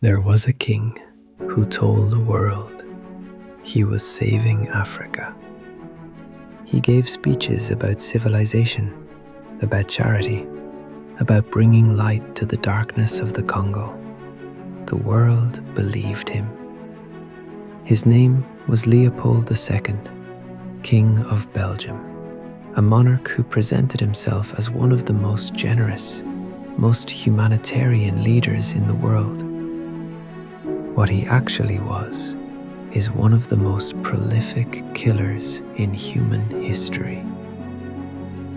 There was a king who told the world he was saving Africa. He gave speeches about civilization, about charity, about bringing light to the darkness of the Congo. The world believed him. His name was Leopold II, King of Belgium, a monarch who presented himself as one of the most generous, most humanitarian leaders in the world. What he actually was is one of the most prolific killers in human history.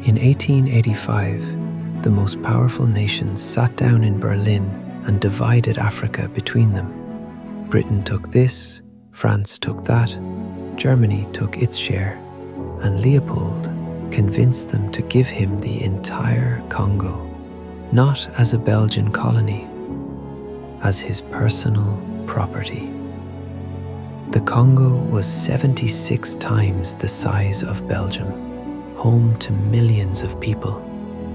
In 1885, the most powerful nations sat down in Berlin and divided Africa between them. Britain took this, France took that, Germany took its share, and Leopold convinced them to give him the entire Congo, not as a Belgian colony, as his personal property. The Congo was 76 times the size of Belgium, home to millions of people,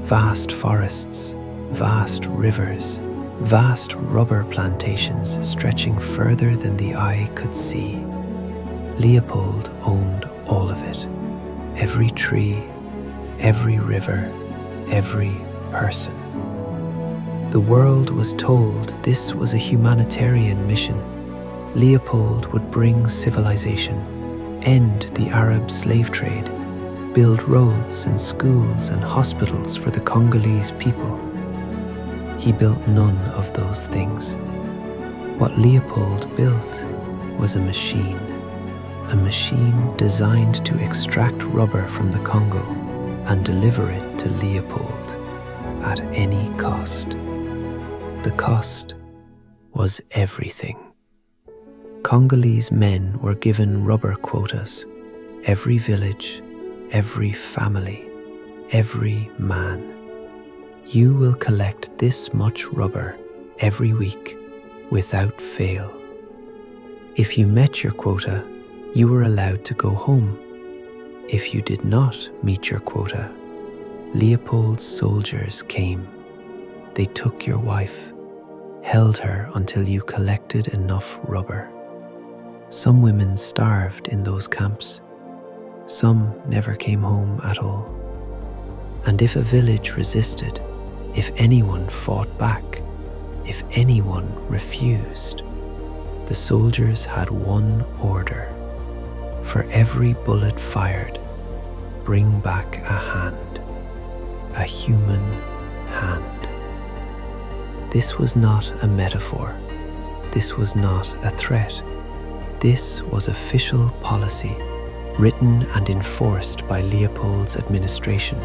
vast forests, vast rivers, vast rubber plantations stretching further than the eye could see. Leopold owned all of it, every tree, every river, every person. The world was told this was a humanitarian mission. Leopold would bring civilization, end the Arab slave trade, build roads and schools and hospitals for the Congolese people. He built none of those things. What Leopold built was a machine designed to extract rubber from the Congo and deliver it to Leopold at any cost. The cost was everything. Congolese men were given rubber quotas. Every village, every family, every man. You will collect this much rubber every week without fail. If you met your quota, you were allowed to go home. If you did not meet your quota, Leopold's soldiers came. They took your wife, held her until you collected enough rubber. Some women starved in those camps. Some never came home at all. And if a village resisted, if anyone fought back, if anyone refused, the soldiers had one order. For every bullet fired, bring back a hand, a human hand. This was not a metaphor. This was not a threat. This was official policy, written and enforced by Leopold's administration.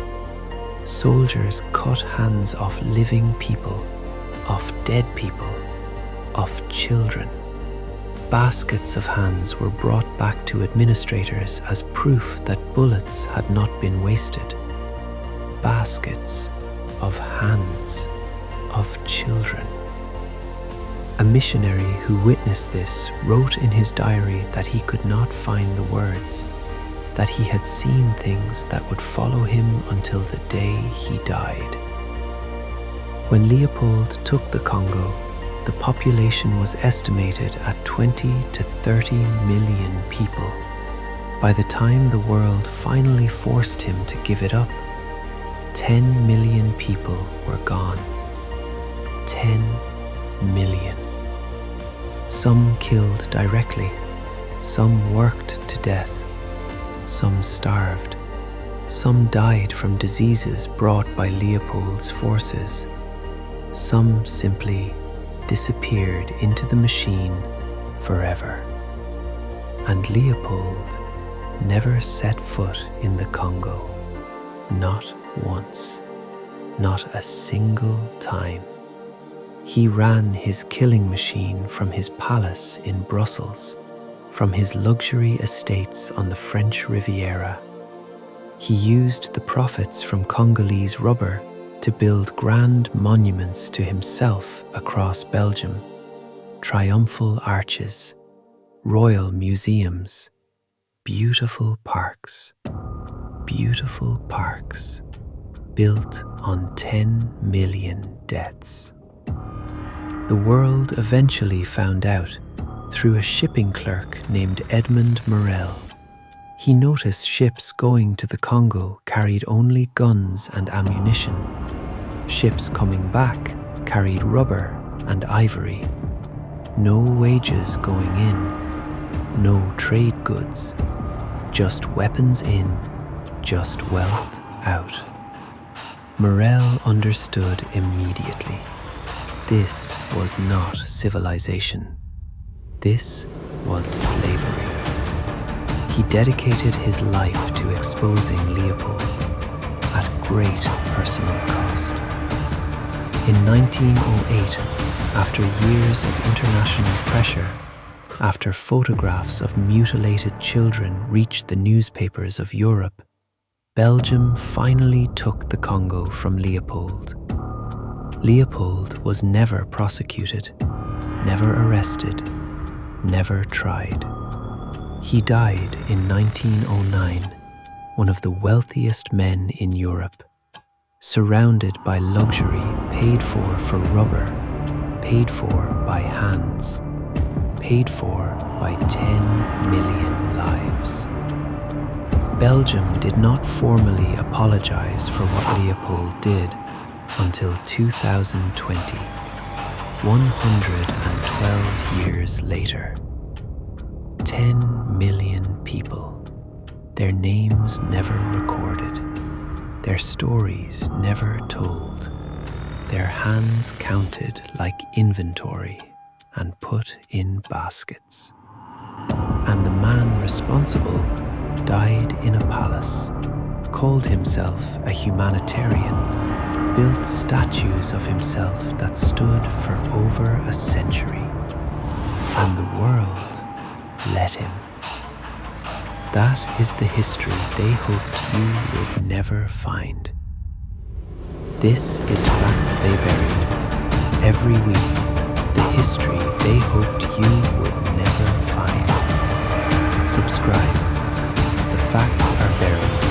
Soldiers cut hands off living people, off dead people, off children. Baskets of hands were brought back to administrators as proof that bullets had not been wasted. Baskets of hands of children. A missionary who witnessed this wrote in his diary that he could not find the words, that he had seen things that would follow him until the day he died. When Leopold took the Congo, the population was estimated at 20 to 30 million people. By the time the world finally forced him to give it up, 10 million people were gone. 10 million. Some killed directly, some worked to death, some starved, some died from diseases brought by Leopold's forces, some simply disappeared into the machine forever. And Leopold never set foot in the Congo, not once, not a single time. He ran his killing machine from his palace in Brussels, from his luxury estates on the French Riviera. He used the profits from Congolese rubber to build grand monuments to himself across Belgium, triumphal arches, royal museums, beautiful parks built on 10 million debts. The world eventually found out through a shipping clerk named Edmund Morel. He noticed ships going to the Congo carried only guns and ammunition. Ships coming back carried rubber and ivory. No wages going in, no trade goods, just weapons in, just wealth out. Morel understood immediately. This was not civilization. This was slavery. He dedicated his life to exposing Leopold at great personal cost. In 1908, after years of international pressure, after photographs of mutilated children reached the newspapers of Europe, Belgium finally took the Congo from Leopold. Leopold was never prosecuted, never arrested, never tried. He died in 1909, one of the wealthiest men in Europe, surrounded by luxury paid for rubber, paid for by hands, paid for by 10 million lives. Belgium did not formally apologise for what Leopold did until 2020, 112 years later. 10 million people, their names never recorded, their stories never told, their hands counted like inventory and put in baskets. And the man responsible died in a palace, called himself a humanitarian, built statues of himself that stood for over a century, and the world let him. That is the history they hoped you would never find. This is Facts They Buried. Every week, the history they hoped you would never find. Subscribe. The facts are buried.